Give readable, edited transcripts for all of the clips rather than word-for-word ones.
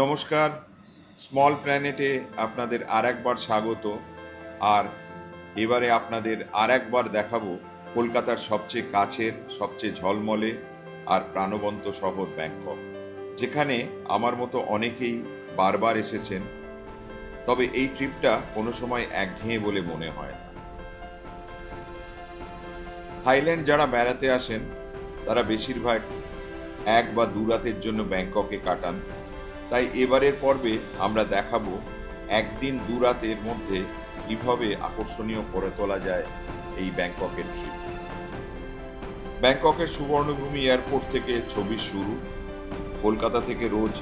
নমস্কার, স্মল প্ল্যানেটে আপনাদের আরেকবার স্বাগত। আর এবারে আপনাদের আরেকবার দেখাবো কলকাতার সবচেয়ে কাছের, সবচেয়ে ঝলমলে আর প্রাণবন্ত শহর ব্যাংকক, যেখানে আমার মতো অনেকেই বারবার এসেছেন। তবে এই ট্রিপটা কোনো সময় একঘেয়ে বলে মনে হয় না। থাইল্যান্ড যারা বেড়াতে আসেন তারা বেশিরভাগ 1 বা 2 রাতের জন্য ব্যাংককে কাটান। তাই এবারের পর্বে আমরা দেখাবো 1 দিন 2 রাতের মধ্যে কিভাবে আকর্ষণীয় করে তোলা যায় এই ব্যাংককের ট্রিপ। ব্যাংককের সুবর্ণভূমি এয়ারপোর্ট থেকে ছবি শুরু। কলকাতা থেকে রোজ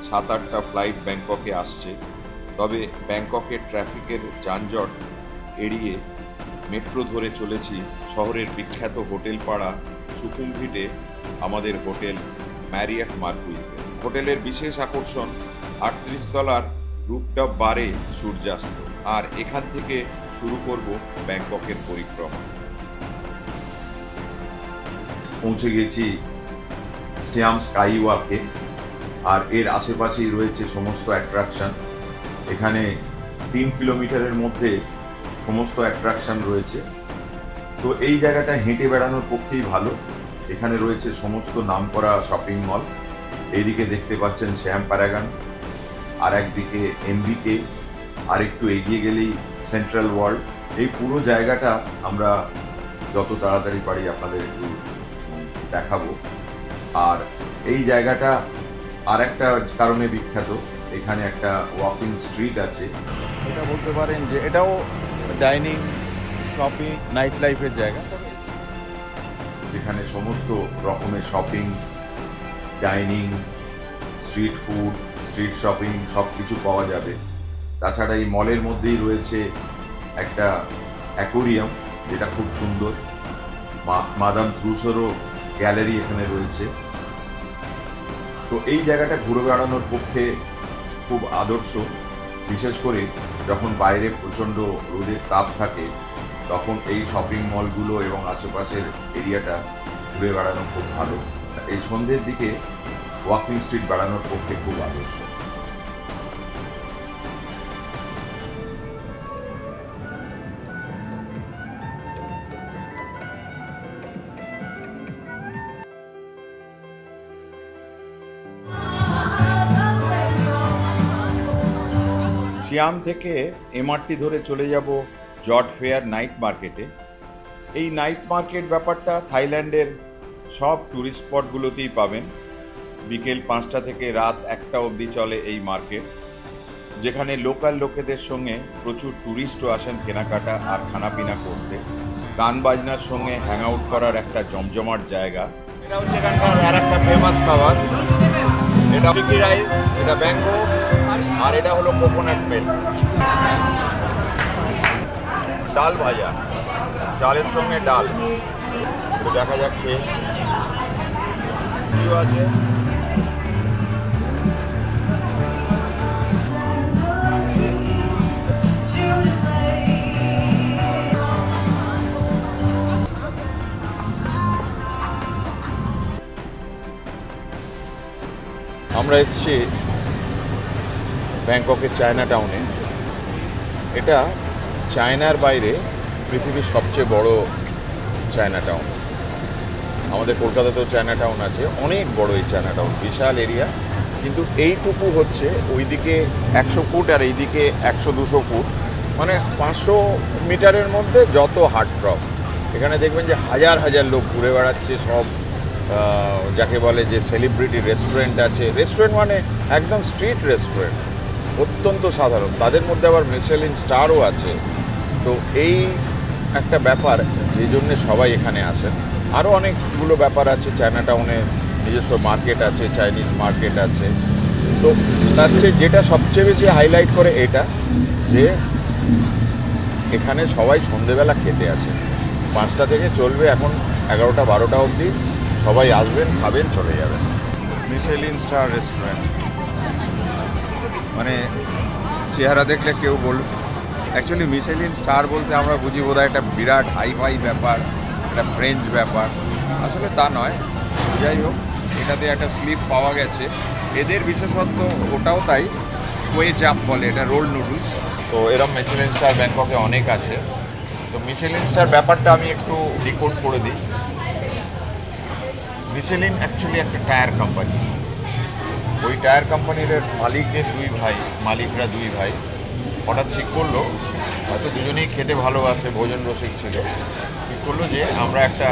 7-8টা ফ্লাইট ব্যাংককে আসছে। তবে ব্যাংককের ট্রাফিকের যানজট এড়িয়ে মেট্রো ধরে চলেছি শহরের বিখ্যাত হোটেল পাড়া সুকুমভিটে আমাদের হোটেল ম্যারিয়ট মার্কুইজে। হোটেলের বিশেষ আকর্ষণ 38 তলার রুফটপ বারে সূর্যাস্ত। আর এখান থেকে শুরু করব ব্যাংককের পরিক্রমা। পৌঁছে গেছি স্টিয়াম স্কাই ওয়াকে, আর এর আশেপাশেই রয়েছে সমস্ত অ্যাট্রাকশন। এখানে 3 কিলোমিটারের মধ্যে সমস্ত অ্যাট্রাকশন রয়েছে। তো এই জায়গাটা হেঁটে বেড়ানোর পক্ষেই ভালো। এখানে রয়েছে সমস্ত নামকরা শপিং মল। এইদিকে দেখতে পাচ্ছেন শ্যাম প্যারাগন, আর একদিকে এমবিকে, আর একটু এগিয়ে গেলেই সেন্ট্রাল ওয়ার্ল্ড। এই পুরো জায়গাটা আমরা যত তাড়াতাড়ি পারি আপনাদের একটু দেখাবো। আর এই জায়গাটা আর একটা কারণে বিখ্যাত, এখানে একটা ওয়াকিং স্ট্রিট আছে। এটা বলতে পারেন যে এটাও ডাইনিং, শপিং, নাইট লাইফের জায়গা। যেখানে সমস্ত রকমের shopping, dining, street food, street shopping সব কিছু পাওয়া যাবে। তাছাড়া এই মলের মধ্যেই রয়েছে একটা অ্যাকোরিয়াম, যেটা খুব সুন্দর। মাদাম তুসোরও গ্যালারি এখানে রয়েছে। তো এই জায়গাটা ঘুরে বেড়ানোর পক্ষে খুব আদর্শ, বিশেষ করে যখন বাইরে প্রচণ্ড রোদের তাপ থাকে, তখন এই শপিং মলগুলো এবং আশেপাশের এরিয়াটা ঘুরে বেড়ানো খুব ভালো। এই সন্ধ্যের দিকে ওয়াকিং স্ট্রিট বেড়ানোর পক্ষে খুব আদর্শ। সিয়াম থেকে এমআরটি ধরে চলে যাব জর্জ ফেয়ার নাইট মার্কেটে। এই নাইট মার্কেট ব্যাপারটা থাইল্যান্ডের সব ট্যুরিস্ট স্পটগুলোতেই পাবেন। বিকেল 5টা থেকে রাত 1টা অবধি চলে এই মার্কেট, যেখানে লোকাল লোকেদের সঙ্গে প্রচুর ট্যুরিস্টও আসেন কেনাকাটা আর খানাপিনা করতে। গান বাজনার সঙ্গে হ্যাং আউট করার একটা জমজমাট জায়গা। এটা হচ্ছে এখানকার আর একটা ফেমাস খাবার। এটা চিকি রাইস, এটা ব্যাঙ্গো, আর এটা হলো কোকোনাট মিল্ক। ডাল ভাজা, চালের সঙ্গে ডাল। একটু দেখা যাক খেয়ে কি আছে। আমরা এসেছি ব্যাংককের চায়না টাউনে। এটা চায়নার বাইরে পৃথিবীর সবচেয়ে বড় চায়না টাউন। আমাদের কলকাতাতেও চায়না টাউন আছে, অনেক বড় এই চায়না টাউন, বিশাল এরিয়া। কিন্তু এইটুকু হচ্ছে ওইদিকে 100 ফুট আর এইদিকে 100-200 ফুট, মানে 500 মিটারের মধ্যে যত হার্টথ্রব। এখানে দেখবেন যে হাজার হাজার লোক ঘুরে বেড়াচ্ছে। সব যাকে বলে যে সেলিব্রিটি রেস্টুরেন্ট আছে। রেস্টুরেন্ট মানে একদম স্ট্রিট রেস্টুরেন্ট, অত্যন্ত সাধারণ। তাদের মধ্যে আবার মিশেলিন স্টারও আছে। তো এই একটা ব্যাপার, যে জন্যে সবাই এখানে আসেন। আরও অনেকগুলো ব্যাপার আছে। চায়না টাউনে নিজস্ব মার্কেট আছে, চাইনিজ মার্কেট আছে। তো তার চেয়ে যেটা সবচেয়ে বেশি হাইলাইট করে এটা, যে এখানে সবাই সন্ধেবেলা খেতে আসে। 5টা থেকে চলবে এখন 11টা-12টা অবধি। সবাই আসবেন, খাবেন, চলে যাবেন। মিশেলিন স্টার রেস্টুরেন্ট মানে চেহারা দেখলে কেউ বলবে, অ্যাকচুয়ালি মিশেলিন স্টার বলতে আমরা বুঝি বোধহয় একটা বিরাট হাইফাই ব্যাপার, একটা ফ্রেঞ্চ ব্যাপার। আসলে তা নয়। যাই হোক, এটাতে একটা স্লিপ পাওয়া গেছে। এদের বিশেষত্ব ওটাও তাই, ওয়ে চাপ বলে, এটা রোল নুডলস। তো এরম মিশেলিন স্টার ব্যাংককে অনেক আছে। তো মিশেলিন স্টার ব্যাপারটা আমি একটু ডিকোড করে দিই। মিশেলিন অ্যাকচুয়ালি একটা টায়ার কোম্পানি। ওই টায়ার কোম্পানির মালিকরা দুই ভাই হঠাৎ ঠিক করলো, হয়তো দুজনেই খেতে ভালোবাসে, ভোজন রসিক ছিল, ঠিক করলো যে আমরা একটা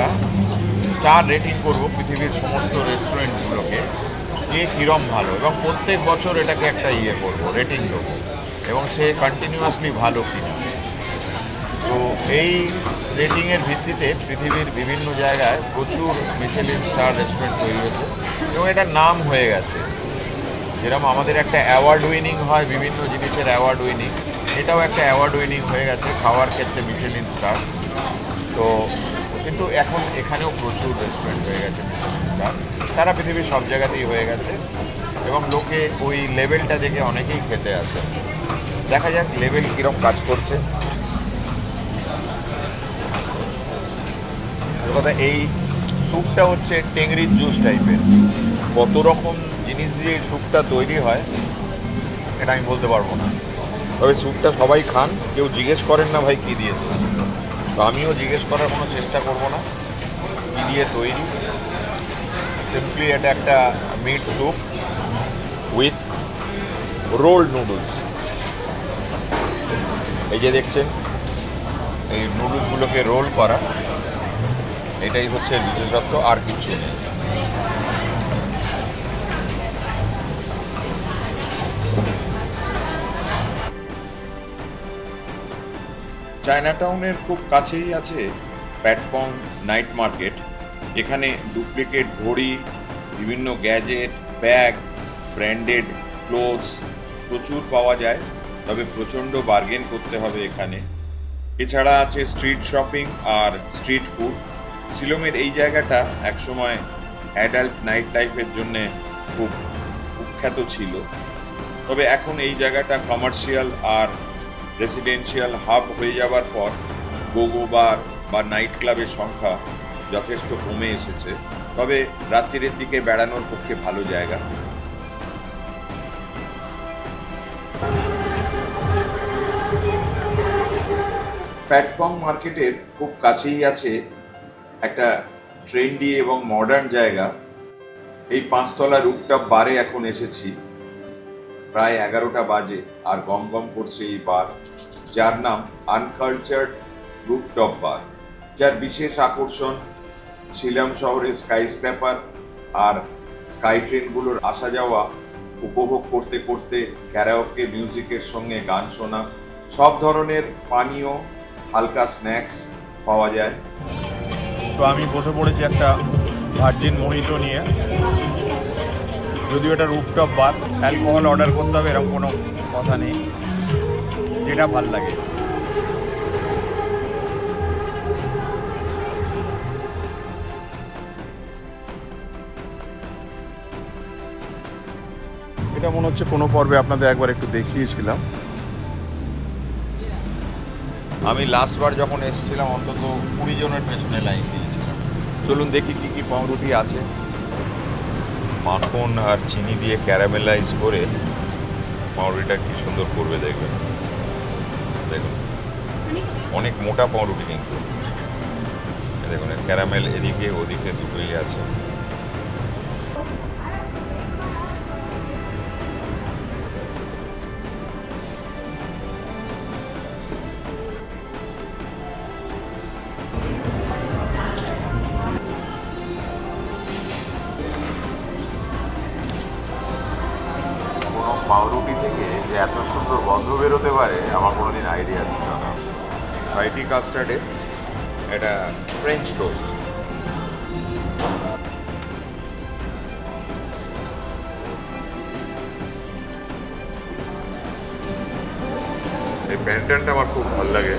স্টার রেটিং করব পৃথিবীর সমস্ত রেস্টুরেন্টগুলোকে, কে কীরম ভালো, এবং প্রত্যেক বছর এটাকে একটা করবো, রেটিং দেবো, এবং সে কন্টিনিউয়াসলি ভালো কিনা। তো এই রেটিংয়ের ভিত্তিতে পৃথিবীর বিভিন্ন জায়গায় প্রচুর মিশেলিন স্টার রেস্টুরেন্ট তৈরি হয়েছে এবং এটার নাম হয়ে গেছে। যেরকম আমাদের একটা অ্যাওয়ার্ড উইনিং হয়, বিভিন্ন জিনিসের অ্যাওয়ার্ড উইনিং, এটাও একটা অ্যাওয়ার্ড উইনিং হয়ে গেছে খাওয়ার ক্ষেত্রে মিশেলিন স্টার। তো কিন্তু এখন এখানেও প্রচুর রেস্টুরেন্ট হয়ে গেছে মিশেলিন স্টার, সারা পৃথিবীর সব জায়গাতেই হয়ে গেছে, এবং লোকে ওই লেভেলটা দেখে অনেকেই খেতে আসে। দেখা যাক লেভেল কীরকম কাজ করছে। কথা, এই স্যুপটা হচ্ছে টেংরির জুস টাইপের। কত রকম জিনিস দিয়ে এই স্যুপটা তৈরি হয় এটা আমি বলতে পারবো না, তবে স্যুপটা সবাই খান, কেউ জিজ্ঞেস করেন না ভাই কী দিয়েছে। তো আমিও জিজ্ঞেস করার কোনো চেষ্টা করব না কী দিয়ে তৈরি। সিম্পলি এটা একটা meat soup with roll noodles. এই যে দেখছেন, এই নুডলসগুলোকে রোল করা, এটাই হচ্ছে বিশেষত্ব, আর কিচ্ছু নেই। চায়নাটাউনের খুব কাছেই আছে প্যাটপং নাইট মার্কেট। এখানে ডুপ্লিকেট ঘড়ি, বিভিন্ন গ্যাজেট, ব্যাগ, ব্র্যান্ডেড ক্লোথস প্রচুর পাওয়া যায়, তবে প্রচণ্ড বার্গেন করতে হবে এখানে। এছাড়া আছে স্ট্রিট শপিং আর স্ট্রিট ফুড। শিলংয়ের এই জায়গাটা একসময় অ্যাডাল্ট নাইট লাইফের জন্যে খুব কুখ্যাত ছিল, তবে এখন এই জায়গাটা কমার্শিয়াল আর রেসিডেন্সিয়াল হাব হয়ে যাওয়ার পর গোগো বার বা নাইট ক্লাবের সংখ্যা যথেষ্ট কমে এসেছে, তবে রাত্রির দিকে বেড়ানোর পক্ষে ভালো জায়গা। প্যাটপং মার্কেটের খুব কাছেই আছে একটা ট্রেন্ডি এবং মডার্ন জায়গা। এই 5 তলা রুফটপ বারে এখন এসেছি, প্রায় 11টা বাজে, আর গম গম করছে এই বার, যার নাম আনকালচার্ড রুফটপ বার। যার বিশেষ আকর্ষণ শিলং শহরের স্কাই স্ক্র্যাপার আর স্কাই ট্রেনগুলোর আসা যাওয়া উপভোগ করতে করতে ক্যারাওকে মিউজিকের সঙ্গে গান শোনা, সব ধরনের পানীয়, হালকা স্ন্যাক্স পাওয়া যায়। তো আমি বসে পড়েছি একটা ভার্জিন মোহিতো নিয়ে, যদিও এটা রুফটপ বার, অ্যালকোহল অর্ডার করতে হবে এরকম কোনো কথা নেই, যেটা ভাল লাগে। এটা মনে হচ্ছে কোনো পর্বে আপনাদের একবার একটু দেখিয়েছিলাম। আমি লাস্টবার যখন এসেছিলাম অন্তত 20 জনের পেছনে লাইন দিয়েছিলাম। চলুন দেখি কী কী পাউরুটি আছে। মাখন আর চিনি দিয়ে ক্যারামেলাইজ করে পাউরুটিটা কি সুন্দর করবে দেখবেন। দেখুন অনেক মোটা পাউরুটি, কিন্তু দেখুন ক্যারামেল এদিকে ওদিকে দুটোই আছে। পাউরুটি থেকে যে এত সুন্দর গন্ধ বেরোতে পারে আমার কোনোদিন আইডিয়া ছিল না। হোয়াইটি কাস্টার্ডে এটা ফ্রেঞ্চ টোস্ট। এই প্যান্টানটা আমার খুব ভালো লাগে।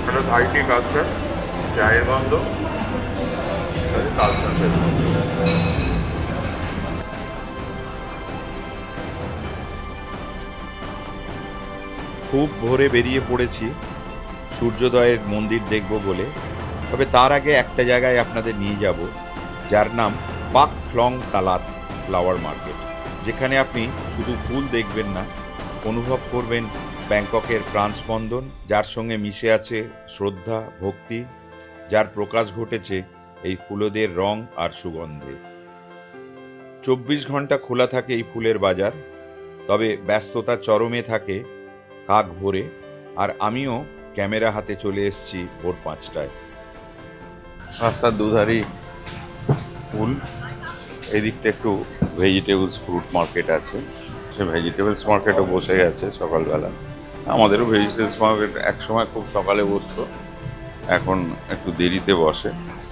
এটা হোয়াইটি কাস্টার্ড, চায়ের গন্ধ, কালচাসের গন্ধ। খুব ভোরে বেরিয়ে পড়েছি সূর্যোদয়ের মন্দির দেখব বলে, তবে তার আগে একটা জায়গায় আপনাদের নিয়ে যাব যার নাম পাক ক্লং তালাত ফ্লাওয়ার মার্কেট, যেখানে আপনি শুধু ফুল দেখবেন না, অনুভব করবেন ব্যাংককের প্রাণস্পন্দন, যার সঙ্গে মিশে আছে শ্রদ্ধা, ভক্তি, যার প্রকাশ ঘটেছে এই ফুলদের রং আর সুগন্ধে। 24 ঘন্টা খোলা থাকে এই ফুলের বাজার, তবে ব্যস্ততার চরমে থাকে কাক ভোরে। আর আমিও ক্যামেরা হাতে চলে এসেছি ভোর 5টায়। রাস্তার দুধারি ফুল, এদিকটা একটু ভেজিটেবলস ফ্রুট মার্কেট আছে, সে ভেজিটেবলস মার্কেটও বসে গেছে সকালবেলা। আমাদেরও ভেজিটেবলস মার্কেট একসময় খুব সকালে বসতো, এখন একটু দেরিতে বসে।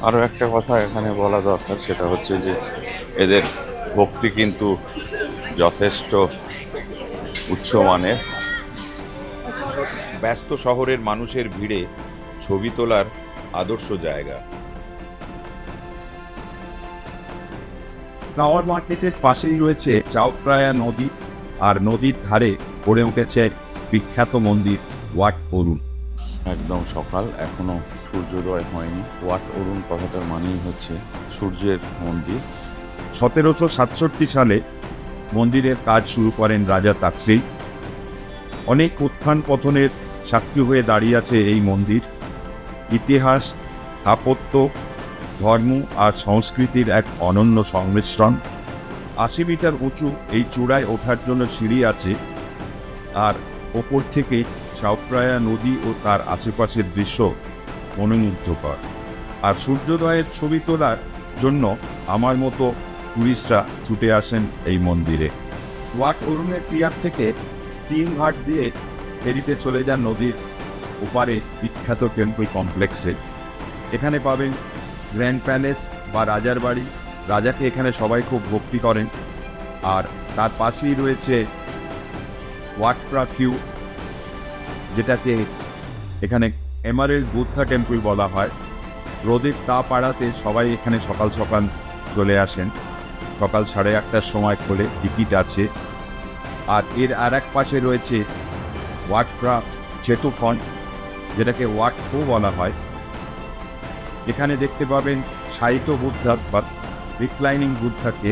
আরও একটা কথা এখানে বলা দরকার, সেটা হচ্ছে যে এদের ভক্তি কিন্তু যথেষ্ট উচ্চমানের। ব্যস্ত শহরের মানুষের ভিড়ে ছবি তোলার আদর্শ জায়গা। ফ্লাওয়ার মার্কেটের পাশেই রয়েছে চাওপ্রায়া নদী, আর নদীর ধারে গড়ে উঠেছে বিখ্যাত মন্দির ওয়াট অরুণ। একদম সকাল, এখনো সূর্যোদয় হয়নি। ওয়াট অরুণ কথাটার মানেই হচ্ছে সূর্যের মন্দির। 1767 সালে মন্দিরের কাজ শুরু করেন রাজা তাকসি। অনেক উত্থান পতনের সাক্ষী হয়ে দাঁড়িয়ে আছে এই মন্দির। ইতিহাস, স্থাপত্য, ধর্ম আর সংস্কৃতির এক অনন্য সংমিশ্রণ। 80 মিটার উঁচু এই চূড়ায় ওঠার জন্য সিঁড়ি আছে, আর ওপর থেকে চাওপ্রায়া নদী ও তার আশেপাশের দৃশ্য মনোমুগ্ধকর। আর সূর্যোদয়ের ছবি তোলার জন্য আমার মতো টুরিস্টরা ছুটে আসেন এই মন্দিরে। ওয়াট অরুণের পিয়ার থেকে 3 ঘাট দিয়ে ফেরিতে চলে যান নদীর ওপারে বিখ্যাত টেম্পল কমপ্লেক্সে। এখানে পাবেন গ্র্যান্ড প্যালেস বা রাজার বাড়ি। রাজাকে এখানে সবাই খুব ভক্তি করেন। আর তার পাশেই রয়েছে ওয়াটপ্রা কিউ, যেটাকে এখানে এমারেল্ড বুদ্ধা টেম্পল বলা হয়। রোদের তাপ আড়াতে সবাই এখানে সকাল সকাল চলে আসেন। সকাল 8:30টার সময় খোলে, টিকিট আছে। আর এর আর এক পাশে রয়েছে ওয়াটপ্রা চেতুফন, যেটাকে ওয়াটপো বলা হয়। এখানে দেখতে পাবেন শায়িত বুদ্ধা বা রিক্লাইনিং বুদ্ধাকে।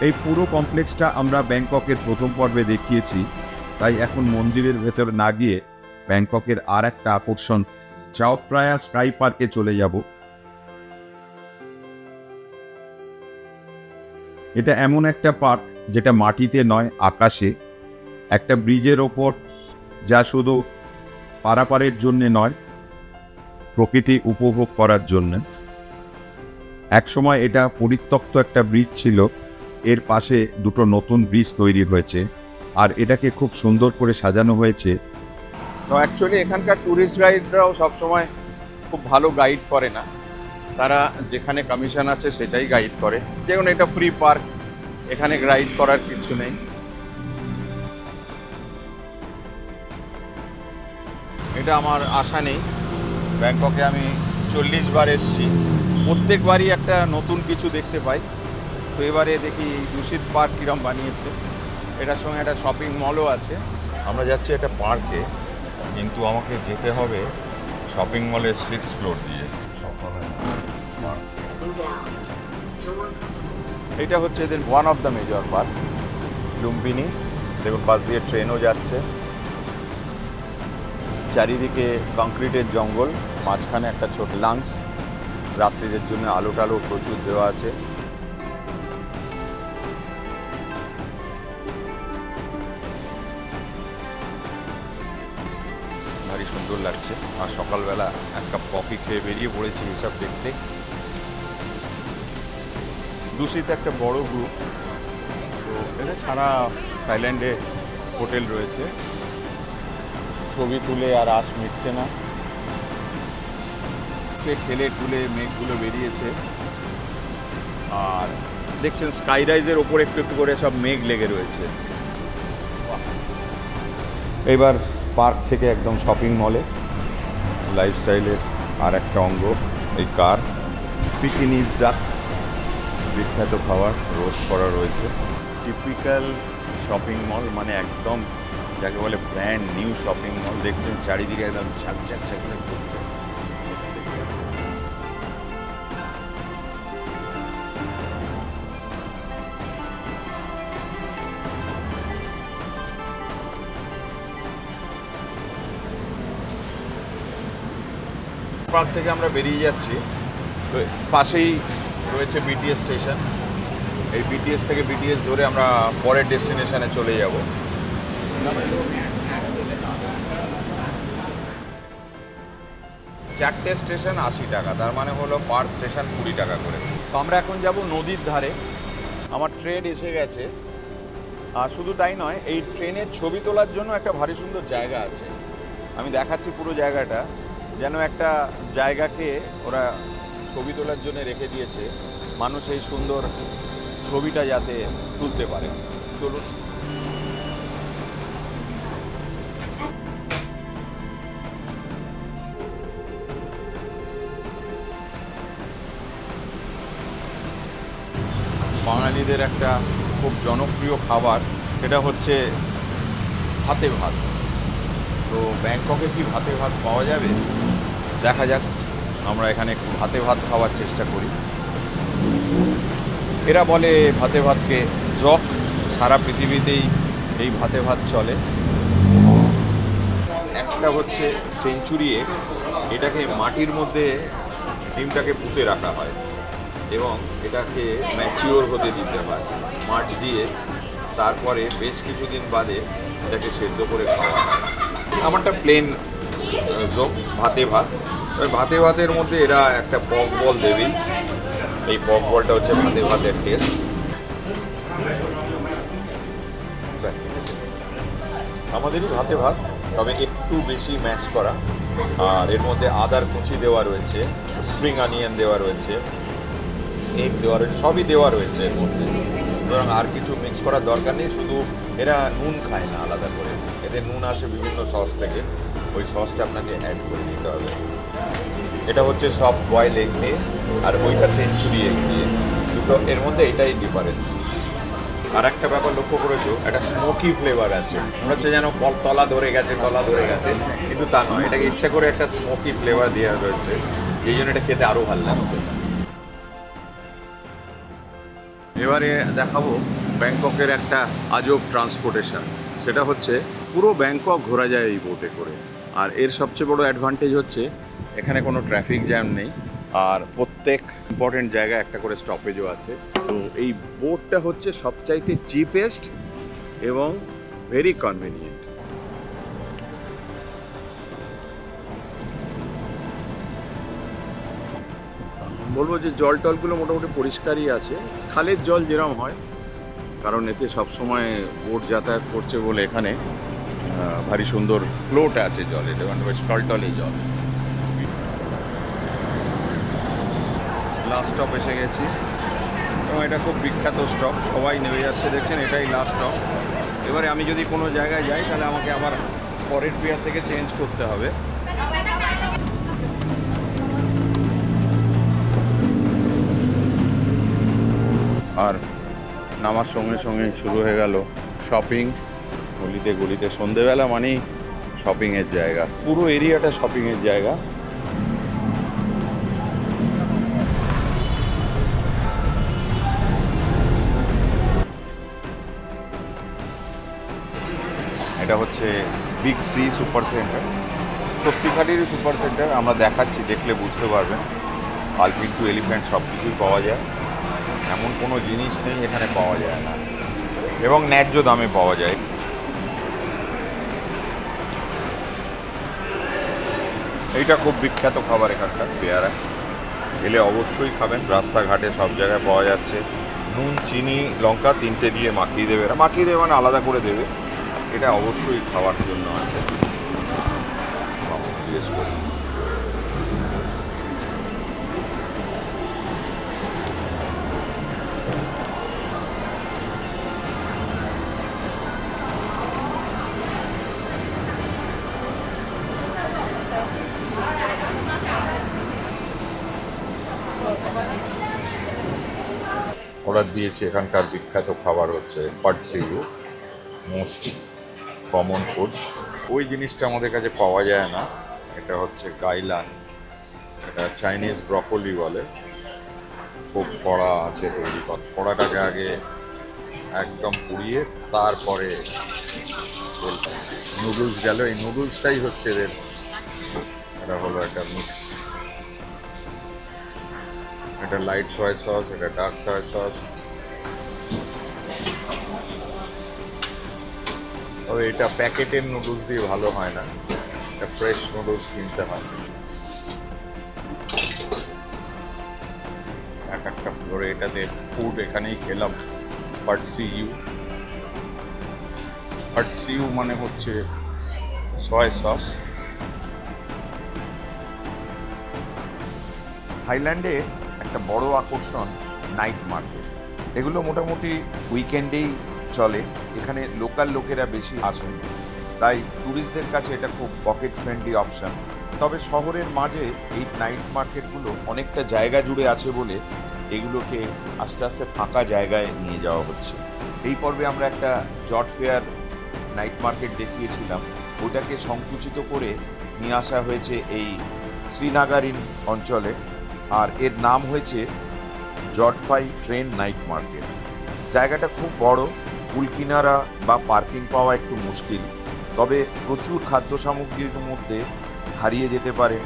এই পুরো কমপ্লেক্সটা আমরা ব্যাংককের প্রথম পর্বে দেখিয়েছি, তাই এখন মন্দিরের ভেতর না গিয়ে ব্যাংককের আর একটা আকর্ষণ চাওপ্রায়া স্কাই পার্কে চলে যাব। এটা এমন একটা পার্ক যেটা মাটিতে নয়, আকাশে, একটা ব্রিজের ওপর, যা শুধু পারাপারের জন্যে নয়, প্রকৃতি উপভোগ করার জন্য। একসময় এটা পরিত্যক্ত একটা ব্রিজ ছিল, এর পাশে দুটো নতুন ব্রিজ তৈরি হয়েছে, আর এটাকে খুব সুন্দর করে সাজানো হয়েছে। তো অ্যাকচুয়ালি এখানকার ট্যুরিস্ট গাইডরাও সবসময় খুব ভালো গাইড করে না, তারা যেখানে কমিশন আছে সেটাই গাইড করে। যেমন এটা ফ্রি পার্ক, এখানে গাইড করার কিছু নেই। এটা আমার আশা নেই। ব্যাংককে আমি 40 বার এসেছি, প্রত্যেকবারই একটা নতুন কিছু দেখতে পাই। তো এবারে দেখি দূষিত পার্ক কীরকম বানিয়েছে। এটার সঙ্গে একটা শপিং মলও আছে। আমরা যাচ্ছি একটা পার্কে, কিন্তু আমাকে যেতে হবে শপিং মলের 6th ফ্লোর দিয়ে। এটা হচ্ছে এদের one of the major park, Lumbini. দেখুন পাশ দিয়ে ট্রেনও যাচ্ছে। চারিদিকে কংক্রিটের জঙ্গল, মাঝখানে একটা ছোট লাঞ্চ। রাত্রিদের জন্য আলো টালো প্রচুর দেওয়া আছে। ভারী সুন্দর লাগছে। আর সকালবেলা এক কাপ কফি খেয়ে বেরিয়ে পড়েছি এসব দেখতে। দূষিত একটা বড় গ্রুপ। তো এটা সারা থাইল্যান্ডে হোটেল রয়েছে। ছবি তুলে আর আশ মিটছে না। ঠেলে তুলে মেঘগুলো বেরিয়েছে, আর দেখছেন স্কাই রাইজের ওপর একটু একটু করে সব মেঘ লেগে রয়েছে। এবার পার্ক থেকে একদম শপিং মলে লাইফস্টাইলের আর একটা অঙ্গ এই কার। পিকিনিজ ডাক, বিখ্যাত খাবার, রোস্ট করা রয়েছে। টিপিক্যাল শপিং মল, মানে একদম যাকে বলে ব্র্যান্ড নিউ শপিং মল। দেখছেন চারিদিকে একদম ঝাঁকঝাক ঝাঁকঝাক করছে। পার্ক থেকে আমরা বেরিয়ে যাচ্ছি। তো পাশেই রয়েছে বিটিএস স্টেশন। এই বিটিএস থেকে বিটিএস ধরে আমরা পরের ডেস্টিনেশনে চলে যাব। 4টে স্টেশন 80 টাকা, তার মানে হলো পার স্টেশন 20 টাকা করে। তো আমরা এখন যাব নদীর ধারে। আমার ট্রেন এসে গেছে। আর শুধু তাই নয়, এই ট্রেনের ছবি তোলার জন্য একটা ভারী সুন্দর জায়গা আছে। আমি দেখাচ্ছি পুরো জায়গাটা, যেন একটা জায়গাকে ওরা ছবি তোলার জন্য রেখে দিয়েছে, মানুষ এই সুন্দর ছবিটা যাতে তুলতে পারে। চলুন। বাঙালিদের একটা খুব জনপ্রিয় খাবার, সেটা হচ্ছে ভাতে ভাত। তো ব্যাংককে কি ভাতে ভাত পাওয়া যাবে দেখা যাক। আমরা এখানে একটু ভাতে ভাত খাওয়ার চেষ্টা করি। এরা বলে ভাতে ভাতকে জক, সারা পৃথিবীতেই এই ভাতে ভাত চলে। একটা হচ্ছে সেঞ্চুরি এগ, এটাকে মাটির মধ্যে ডিমটাকে পুঁতে রাখা হয় এবং এটাকে ম্যাচিওর হতে দিতে হয় মাঠ দিয়ে। তারপরে বেশ কিছুদিন বাদে এটাকে সেদ্ধ করে খাওয়া হয়। আমারটা প্লেন জোক ভাতে ভাত। ওই ভাতে ভাতের মধ্যে এরা একটা পক বল দেবেই। এই পক বলটা হচ্ছে ভাতে ভাতের টেস্ট। আমাদেরই ভাতে ভাত, তবে একটু বেশি ম্যাশ করা। আর এর মধ্যে আদার কুচি দেওয়া রয়েছে, স্প্রিং অনিয়ন দেওয়া রয়েছে, এগ দেওয়া রয়েছে, সবই দেওয়া রয়েছে এর মধ্যে। সুতরাং আর কিছু মিক্স করার দরকার নেই। শুধু এরা নুন খায় না আলাদা করে, এতে নুন আসে বিভিন্ন সস থেকে, ওই সসটা আপনাকে অ্যাড করে দিতে হবে। এটা হচ্ছে সফট বয়েল এগ দিয়ে, আর ওইটা সেঞ্চুরি এগ দিয়ে। দুটো এর মধ্যে এটাই ডিফারেন্স। আর একটা ব্যাপার লক্ষ্য করেছো, একটা স্মোকি ফ্লেভার আছে। মনে হচ্ছে যেন তলা ধরে গেছে, কিন্তু তা নয়। এটাকে ইচ্ছা করে একটা স্মোকি ফ্লেভার দেওয়া রয়েছে, এই জন্য এটা খেতে আরও ভালো লাগছে। এবারে দেখাবো ব্যাংককের একটা আজব ট্রান্সপোর্টেশন। সেটা হচ্ছে পুরো ব্যাংকক ঘোরা যায় এই বোটে করে। আর এর সবচেয়ে বড় অ্যাডভান্টেজ হচ্ছে এখানে কোনো ট্রাফিক জ্যাম নেই, আর প্রত্যেক ইম্পর্টেন্ট জায়গায় একটা করে স্টপেজও আছে। তো এই বোটটা হচ্ছে সবচাইতে চিপেস্ট এবং ভেরি কনভিনিয়েন্ট। বলবো যে জল টলগুলো মোটামুটি পরিষ্কারই আছে, খালের জল যেরকম হয়, কারণ এতে সবসময় বোট যাতায়াত করছে বলে এখানে ভারী সুন্দর ফ্লোট আছে জল, এটা মানে বেশ টলটলে জল। লাস্ট স্টপ এসে গেছি এবং এটা খুব বিখ্যাত স্টপ, সবাই নেমে যাচ্ছে দেখছেন, এটাই লাস্ট স্টপ। এবারে আমি যদি কোনো জায়গায় যাই তাহলে আমাকে আবার পরের পিয়ার থেকে চেঞ্জ করতে হবে। আর নামার সঙ্গে সঙ্গে শুরু হয়ে গেল শপিং। গলিতে গলিতে সন্ধেবেলা মানেই শপিংয়ের জায়গা, পুরো এরিয়াটা শপিংয়ের জায়গা। এটা হচ্ছে বিগ সি সুপার সেন্টার, সত্যিকারেরই সুপার সেন্টার। আমরা দেখাচ্ছি, দেখলে বুঝতে পারবেন। আলপিন টু এলিফ্যান্ট সব কিছুই পাওয়া যায়, এমন কোনো জিনিস নেই এখানে পাওয়া যায় না, এবং ন্যায্য দামে পাওয়া যায়। এইটা খুব বিখ্যাত খাবার এখানকার, পেয়ারা। এলে অবশ্যই খাবেন, রাস্তাঘাটে সব জায়গায় পাওয়া যাচ্ছে। নুন, চিনি, লঙ্কা 3টে দিয়ে মাখিয়ে দেবে, এরা মাখিয়ে দেবে মানে আলাদা করে দেবে। এটা অবশ্যই খাওয়ার জন্য আছে। জিজ্ঞেস করি অর্ডার দিয়েছি। এখানকার বিখ্যাত খাবার হচ্ছে পাটসিউ, মোস্ট কমন ফুড। ওই জিনিসটা আমাদের কাছে পাওয়া যায় না, এটা হচ্ছে গাইলান, এটা চাইনিজ ব্রকলি বলে। খুব কড়া আছে তৈরি করা, কড়াটাকে আগে একদম পুড়িয়ে তারপরে নুডলস গেল। এই নুডলসটাই হচ্ছে এদের, এটা হলো একটা মিক্স এটা লাইট সয়া সস, এটা ডার্ক সয়া সস। তবে এটা প্যাকেটের নুডলস দিয়ে ভালো হয় না, এটা ফ্রেশ নুডলস কিনতে হয়। এক একটা ফ্লোরে এটাতে ফুড এখানেই খেলাম। বাট সিউ মানে হচ্ছে সয়া সস। থাইল্যান্ডে একটা বড় আকর্ষণ নাইট মার্কেট। এগুলো মোটামুটি উইকেন্ডেই চলে। এখানে লোকাল লোকেরা বেশি আসেন, তাই ট্যুরিস্টদের কাছে এটা খুব পকেট ফ্রেন্ডলি অপশন। তবে শহরের মাঝে এই নাইট মার্কেটগুলো অনেকটা জায়গা জুড়ে আছে বলে এগুলোকে আস্তে আস্তে ফাঁকা জায়গায় নিয়ে যাওয়া হচ্ছে। এই পর্বে আমরা একটা জট ফেয়ার নাইট মার্কেট দেখিয়েছিলাম, ওটাকে সংকুচিত করে নিয়ে আসা হয়েছে এই শ্রীনাগারিন অঞ্চলে, আর এর নাম হয়েছে জটফাই ট্রেন নাইট মার্কেট। জায়গাটা খুব বড়, কুল কিনারা বা পার্কিং পাওয়া একটু মুশকিল, তবে প্রচুর খাদ্য সামগ্রীর মধ্যে হারিয়ে যেতে পারেন।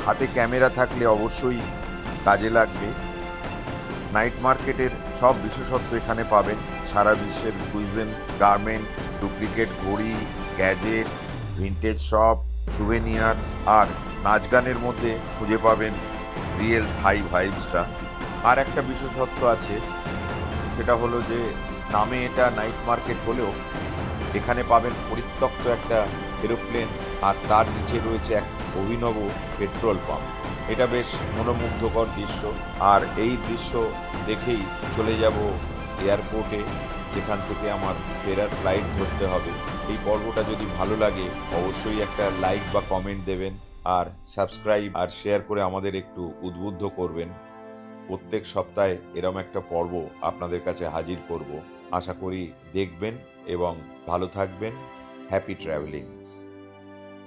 হাতে ক্যামেরা থাকলে অবশ্যই কাজে লাগবে। নাইট মার্কেটের সব বিশেষত্ব এখানে পাবেন। সারা বিশ্বের কুইজিন, গার্মেন্ট, ডুপ্লিকেট ঘড়ি, গ্যাজেট, ভিন্টেজ শপ, সুভেনিয়ার আর নাচ গানের মধ্যে খুঁজে পাবেন রিয়েল থাই ভাইবসটা। আর একটা বিশেষত্ব আছে, সেটা হলো যে নামে এটা নাইট মার্কেট হলেও এখানে পাবেন পরিত্যক্ত একটা এরোপ্লেন, আর তার নিচে রয়েছে এক অভিনব পেট্রোল পাম্প। এটা বেশ মনোমুগ্ধকর দৃশ্য, আর এই দৃশ্য দেখেই চলে যাব এয়ারপোর্টে, যেখান থেকে আমার ফেরার ফ্লাইট ধরতে হবে। এই পর্বটা যদি ভালো লাগে অবশ্যই একটা লাইক বা কমেন্ট দেবেন, আর সাবস্ক্রাইব আর শেয়ার করে আমাদের একটু উদ্বুদ্ধ করবেন। প্রত্যেক সপ্তাহে এরম একটা পর্ব আপনাদের কাছে হাজির করব। আশা করি দেখবেন এবং ভালো থাকবেন। Happy travelling.